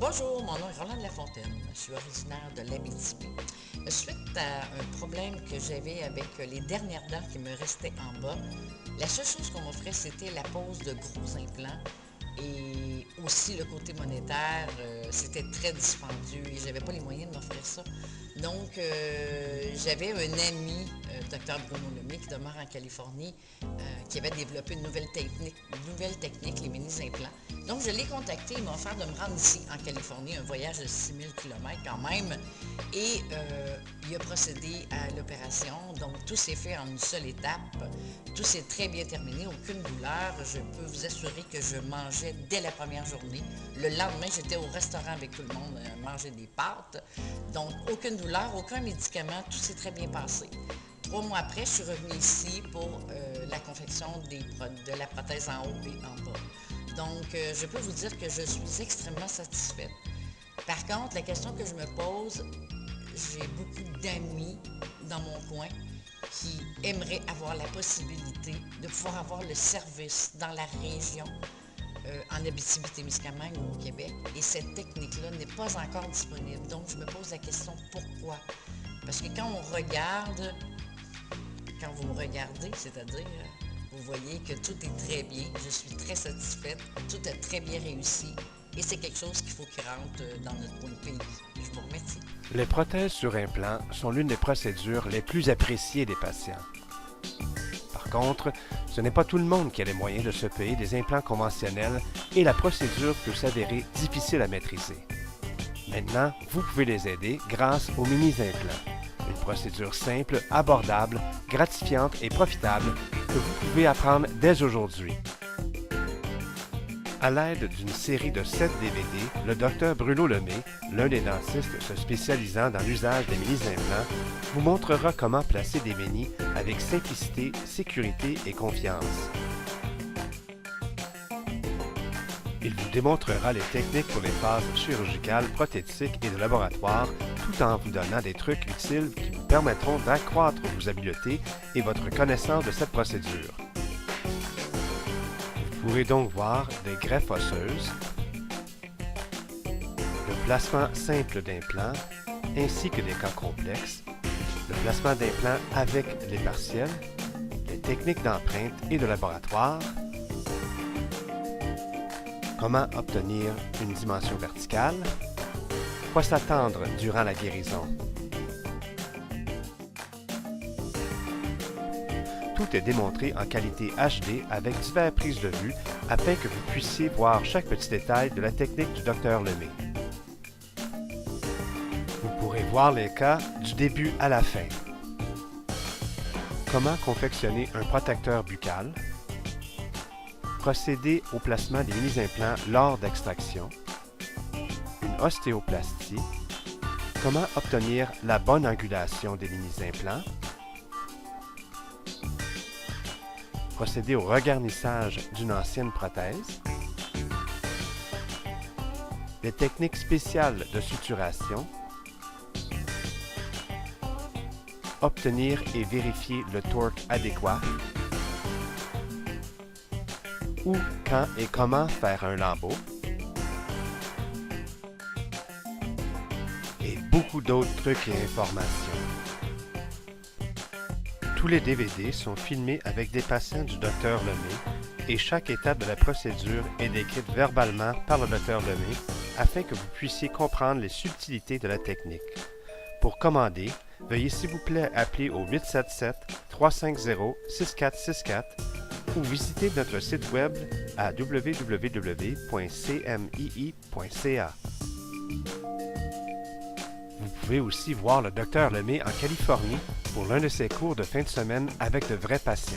Bonjour, mon nom est Roland Lafontaine. Je suis originaire de l'Abitibi. Suite à un problème que j'avais avec les dernières dents qui me restaient en bas, la seule chose qu'on m'offrait, c'était la pose de gros implants. Et aussi le côté monétaire, c'était très dispendieux et je n'avais pas les moyens de m'offrir ça. Donc, j'avais un ami, Dr Bruno Lemay, qui demeure en Californie, qui avait développé une nouvelle technique, les mini-implants. Donc, je l'ai contacté, il m'a offert de me rendre ici, en Californie, un voyage de 6000 km quand même. Et il a procédé à l'opération. Donc, tout s'est fait en une seule étape. Tout s'est très bien terminé, aucune douleur. Je peux vous assurer que je mangeais dès la première journée. Le lendemain, j'étais au restaurant avec tout le monde, manger des pâtes. Donc, aucune douleur, aucun médicament, tout s'est très bien passé. 3 mois après, je suis revenue ici pour la confection de la prothèse en haut et en bas. Donc, je peux vous dire que je suis extrêmement satisfaite. Par contre, la question que je me pose, j'ai beaucoup d'amis dans mon coin qui aimeraient avoir la possibilité de pouvoir avoir le service dans la région, en Abitibi-Témiscamingue ou au Québec, et cette technique-là n'est pas encore disponible. Donc, je me pose la question, pourquoi? Parce que quand vous me regardez, c'est-à-dire, vous voyez que tout est très bien, je suis très satisfaite, tout a très bien réussi, et c'est quelque chose qu'il faut qu'il rentre dans notre coin de pays. Je vous remercie. Les prothèses sur implant sont l'une des procédures les plus appréciées des patients. Par contre, ce n'est pas tout le monde qui a les moyens de se payer des implants conventionnels et la procédure peut s'avérer difficile à maîtriser. Maintenant, vous pouvez les aider grâce aux mini-implants. Une procédure simple, abordable, gratifiante et profitable que vous pouvez apprendre dès aujourd'hui. À l'aide d'une série de 7 DVD, le Dr Bruno Lemay, l'un des dentistes se spécialisant dans l'usage des mini-implants, vous montrera comment placer des mini avec simplicité, sécurité et confiance. Il vous démontrera les techniques pour les phases chirurgicales, prothétiques et de laboratoire, tout en vous donnant des trucs utiles qui vous permettront d'accroître vos habiletés et votre connaissance de cette procédure. Vous pourrez donc voir des greffes osseuses, le placement simple d'implants, ainsi que des cas complexes, le placement d'implants avec les partiels, les techniques d'empreinte et de laboratoire, comment obtenir une dimension verticale, quoi s'attendre durant la guérison. Tout est démontré en qualité HD avec diverses prises de vue afin que vous puissiez voir chaque petit détail de la technique du Dr Lemay. Vous pourrez voir les cas du début à la fin. Comment confectionner un protecteur buccal, procéder au placement des mini-implants lors d'extraction, une ostéoplastie, comment obtenir la bonne angulation des mini-implants, procéder au regarnissage d'une ancienne prothèse, les techniques spéciales de suturation, obtenir et vérifier le torque adéquat, où, quand et comment faire un lambeau, et beaucoup d'autres trucs et informations. Tous les DVD sont filmés avec des patients du Dr Lemay et chaque étape de la procédure est décrite verbalement par le Dr Lemay afin que vous puissiez comprendre les subtilités de la technique. Pour commander, veuillez s'il vous plaît appeler au 877-350-6464 ou visiter notre site web à www.cmii.ca. Vous pouvez aussi voir le Dr Lemay en Californie pour l'un de ses cours de fin de semaine avec de vrais patients.